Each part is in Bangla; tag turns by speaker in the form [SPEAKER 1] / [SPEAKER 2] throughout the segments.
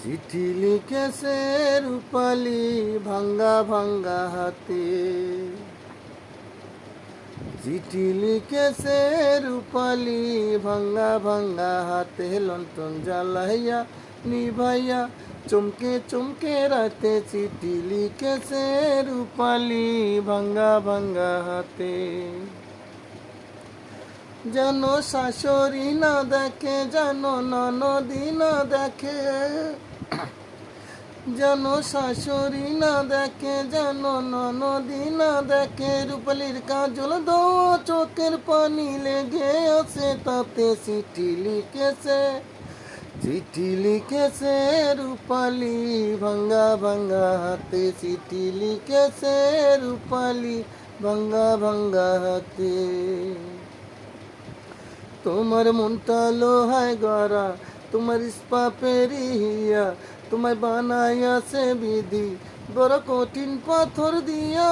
[SPEAKER 1] চিঠি লিখেছে রূপালি ভাঙ্গা ভাঙ্গা হাতে। চিঠি লিখেছে রূপালি ভাঙ্গা ভাঙ্গা হাতে। লন্ঠন জ্বালাইয়া নিভাইয়া চমকে চমকে রাতে। চিঠি লিখেছে রূপালি ভাঙ্গা ভাঙ্গা হাতে। যেন শাশুড়ি না দেখে, যেন ননদি না দেখে, যেন শাশুড়ি না দেখে, যেন ননদি না দেখে। রূপালির কাজল দেওয়া চোখের পানি লেগে আছে তাতে। চিঠি লিখেছে, চিঠি লিখেছে রূপালি ভাঙ্গা ভাঙ্গা হাতে। চিঠি লিখেছে রূপালি ভাঙ্গা ভাঙ্গা হাতে। তোমার মনটা লোহায় গড়া, তোমার ইস্পাপের হিয়া। তোমায় বানাইয়াছে বিধি বড় কঠিন পাথর দিয়া।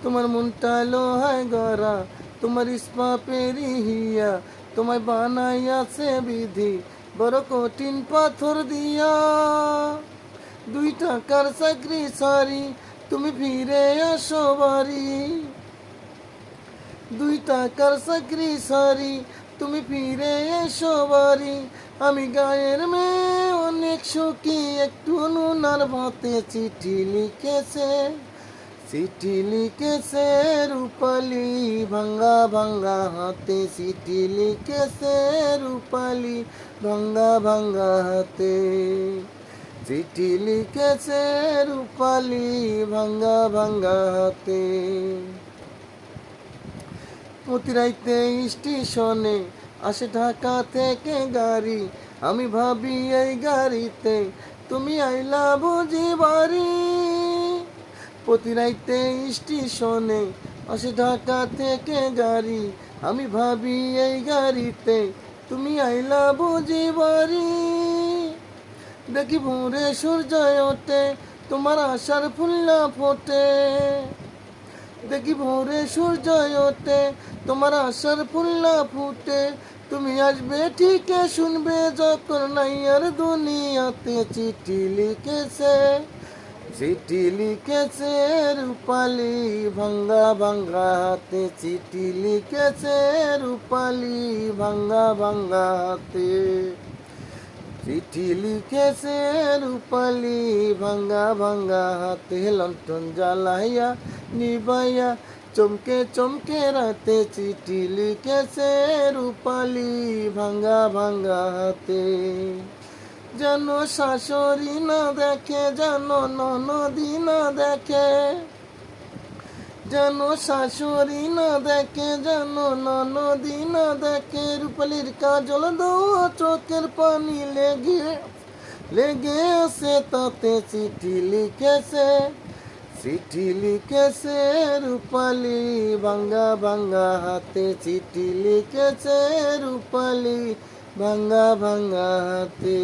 [SPEAKER 1] তোমার মনটা লোহায় গড়া, তোমার ইস্পাপের হিয়া। তোমায় বানাইয়াছে বিধি বড় কঠিন পাথর দিয়া। 2 টাকার চাকরি সারি তুমি ফিরে আসো বাড়ি। 2 টাকার চাকরি সারি তুমি ফিরে এসো বাড়ি। আমি গায়ের মেয়ে অনেক সুখী, একটু নুনার ভাতে। চিঠি লিখেছে, চিঠি লিখেছে রূপালি ভাঙ্গা ভাঙ্গা হাতে। চিঠি লিখেছে রূপালি ভাঙ্গা ভাঙ্গা হাতে। চিঠি লিখেছে রূপালি ভাঙ্গা ভাঙ্গা হাতে। প্রতি রাইতে স্টেশনে আসে ঢাকা থেকে গাড়ি। আমি ভাবি এই গাড়িতে তুমি আইলা বুঝি বাড়ি। প্রতি রাইতে স্টেশনে আসে ঢাকা থেকে গাড়ি। আমি ভাবি এই গাড়িতে তুমি আইলা বুঝি বাড়ি। দেখি ভোরে সূর্য ওঠে, তোমার আশার ফুল্লা ফোটে। দেখি ভোরে সূর্য ওঠে, তোমার আশার ফুল্লা ফুটে। তুমি আসবে ঠিকই শুনবে যখন নাই আর দুনিয়াতে। চিঠি লিখেছে, চিঠি লিখেছে রূপালি ভাঙ্গা ভাঙ্গা হাতে। চিঠি লিখেছে রূপালি ভাঙ্গা ভাঙ্গা হাতে। চিঠি লিখেছে রূপালি ভাঙ্গা ভাঙ্গা হাতে। লন্ঠন জ্বালাইয়া নিবাইয়া চমকে চমকে রাতে। চিঠি লিখেছে রূপালি ভাঙ্গা ভাঙ্গা হাতে। যেন শাশুড়ি না দেখে, যেন ননদি না দেখে, যেন শাশুড়ি না দেখে, যেন ননদি না দেখে। রূপালির কাজল দেওয়া চোখের পানি লেগে লেগে আছে তাতে। চিঠি লিখেছে, চিঠি লিখেছে রূপালি ভাঙ্গা ভাঙ্গা হাতে। চিঠি লিখেছে রূপালি ভাঙ্গা ভাঙ্গা হাতে।